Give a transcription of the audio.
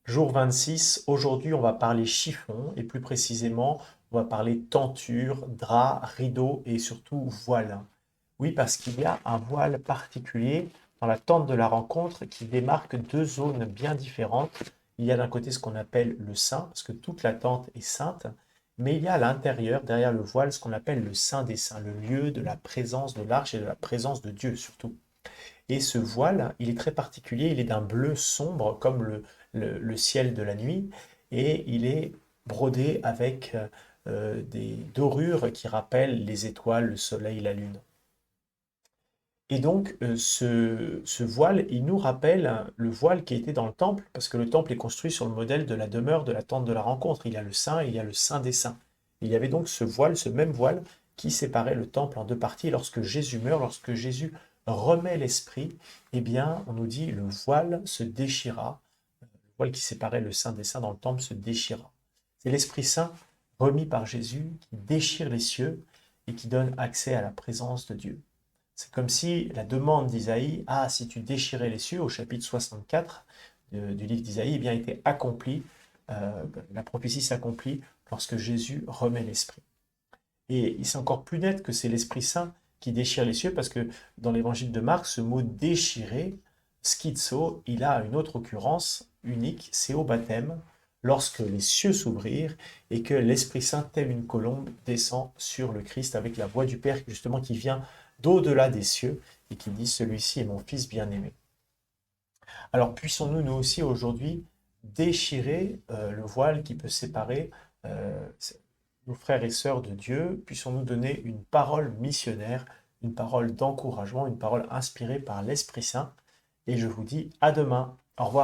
Jour 26, aujourd'hui on va parler chiffon et plus précisément on va parler tenture, drap, rideau et surtout voile. Oui, parce qu'il y a un voile particulier dans la tente de la rencontre qui démarque deux zones bien différentes. Il y a d'un côté ce qu'on appelle le saint, parce que toute la tente est sainte, mais il y a à l'intérieur, derrière le voile, ce qu'on appelle le saint des saints, le lieu de la présence de l'arche et de la présence de Dieu surtout. Et ce voile, il est très particulier, il est d'un bleu sombre comme le ciel de la nuit, et il est brodé avec des dorures qui rappellent les étoiles, le soleil, la lune. Et donc, ce voile, il nous rappelle le voile qui était dans le temple, parce que le temple est construit sur le modèle de la demeure de la tente de la rencontre. Il y a le saint et il y a le saint des saints. Il y avait donc ce voile, ce même voile, qui séparait le temple en deux parties. Lorsque Jésus meurt, lorsque Jésus remet l'esprit, eh bien, on nous dit, le voile se déchira. Le voile qui séparait le saint des saints dans le temple se déchira. C'est l'Esprit Saint remis par Jésus qui déchire les cieux et qui donne accès à la présence de Dieu. C'est comme si la demande d'Isaïe, ah, si tu déchirais les cieux, au chapitre 64 du livre d'Isaïe, eh bien, était accomplie, la prophétie s'accomplit lorsque Jésus remet l'Esprit. Et c'est encore plus net que c'est l'Esprit Saint qui déchire les cieux, parce que dans l'évangile de Marc, ce mot déchirer, schizo, il a une autre occurrence unique, c'est au baptême, lorsque les cieux s'ouvrirent et que l'Esprit Saint, tel une colombe, descend sur le Christ avec la voix du Père, justement, qui vient d'au-delà des cieux et qui dit, celui-ci est mon Fils bien-aimé. Alors puissons-nous, nous aussi, aujourd'hui, déchirer le voile qui peut séparer euh, nos frères et sœurs de Dieu, puissons-nous donner une parole missionnaire, une parole d'encouragement, une parole inspirée par l'Esprit Saint. Et je vous dis à demain. Au revoir.